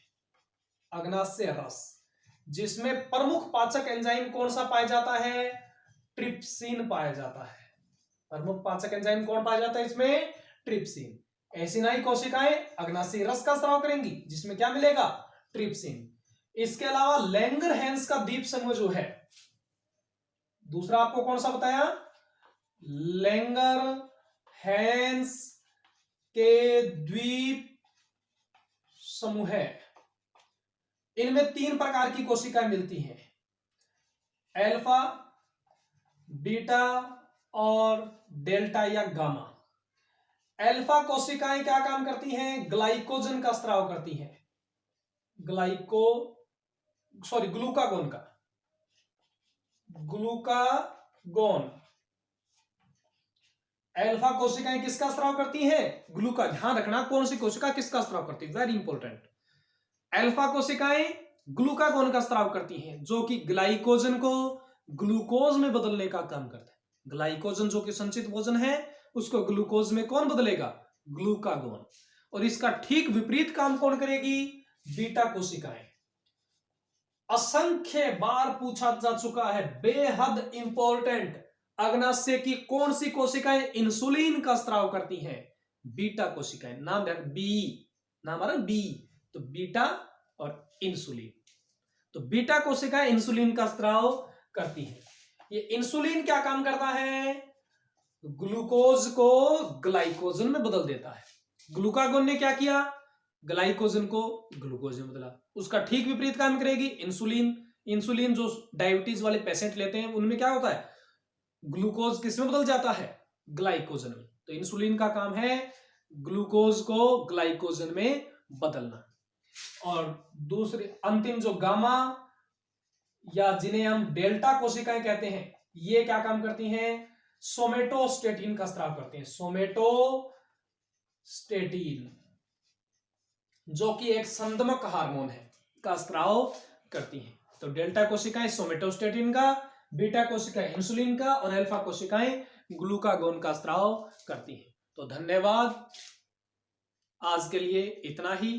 अग्नाशय रस, जिसमें प्रमुख पाचक एंजाइम कौन सा पाया जाता है? ट्रिप्सिन पाया जाता है। प्रमुख पाचक एंजाइम कौन पाया जाता है इसमें? ट्रिप्सिन। एसिनाई कोशिकाएं अग्नाशय रस का स्राव करेंगी, जिसमें क्या मिलेगा? ट्रिप्सिन। इसके अलावा लैंगर हैंस का द्वीप समूह जो है, दूसरा आपको कौन सा बताया? लैंगर हैंस के द्वीप समूह। इनमें तीन प्रकार की कोशिकाएं मिलती हैं, अल्फा, बीटा और डेल्टा या गामा। अल्फा कोशिकाएं क्या काम करती हैं? ग्लाइकोजन का स्राव करती हैं। ग्लूकागोन का, ग्लूकागोन। अल्फा कोशिकाएं किसका स्राव करती हैं? ग्लूका। ध्यान रखना कौन सी कोशिका किसका स्राव करती है, वेरी इंपॉर्टेंट। अल्फा कोशिकाएं ग्लूकागोन का स्राव करती हैं, जो कि ग्लाइकोजन को ग्लूकोज में बदलने का काम करता है। ग्लाइकोजन जो कि संचित भोजन है, उसको ग्लूकोज में कौन बदलेगा? ग्लूकागोन। और इसका ठीक विपरीत काम कौन करेगी? बीटा कोशिकाएं। असंख्य बार पूछा जा चुका है, बेहद इंपॉर्टेंट, अग्नाशय की कौन सी कोशिकाएं इंसुलिन का स्राव करती हैं? बीटा कोशिकाएं। नाम बी, नाम आ रहा बी, तो बीटा और इंसुलिन। तो बीटा कोशिकाएं इंसुलिन का स्राव करती हैं। ये इंसुलिन क्या काम करता है? ग्लूकोज को ग्लाइकोजन में बदल देता है। ग्लूकागोन ने क्या किया? ग्लाइकोजन को ग्लूकोज में बदला। उसका ठीक विपरीत काम करेगी इंसुलिन। इंसुलिन जो डायबिटीज वाले पेशेंट लेते हैं, उनमें क्या होता है? ग्लूकोज किस में बदल जाता है? ग्लाइकोजन में। तो इंसुलिन का काम है ग्लूकोज को ग्लाइकोजन में बदलना। और दूसरी अंतिम जो गामा या जिन्हें हम डेल्टा कोशिकाएं कहते हैं, ये क्या काम करती हैं? सोमेटोस्टेटिन का स्राव करती हैं। सोमेटोस्टेटिन जो कि एक संदमक हार्मोन है, का स्राव करती हैं। तो डेल्टा कोशिकाएं सोमेटोस्टेटिन का, बीटा कोशिकाएं इंसुलिन का और अल्फा कोशिकाएं ग्लूकागोन का स्राव करती हैं। तो धन्यवाद, आज के लिए इतना ही।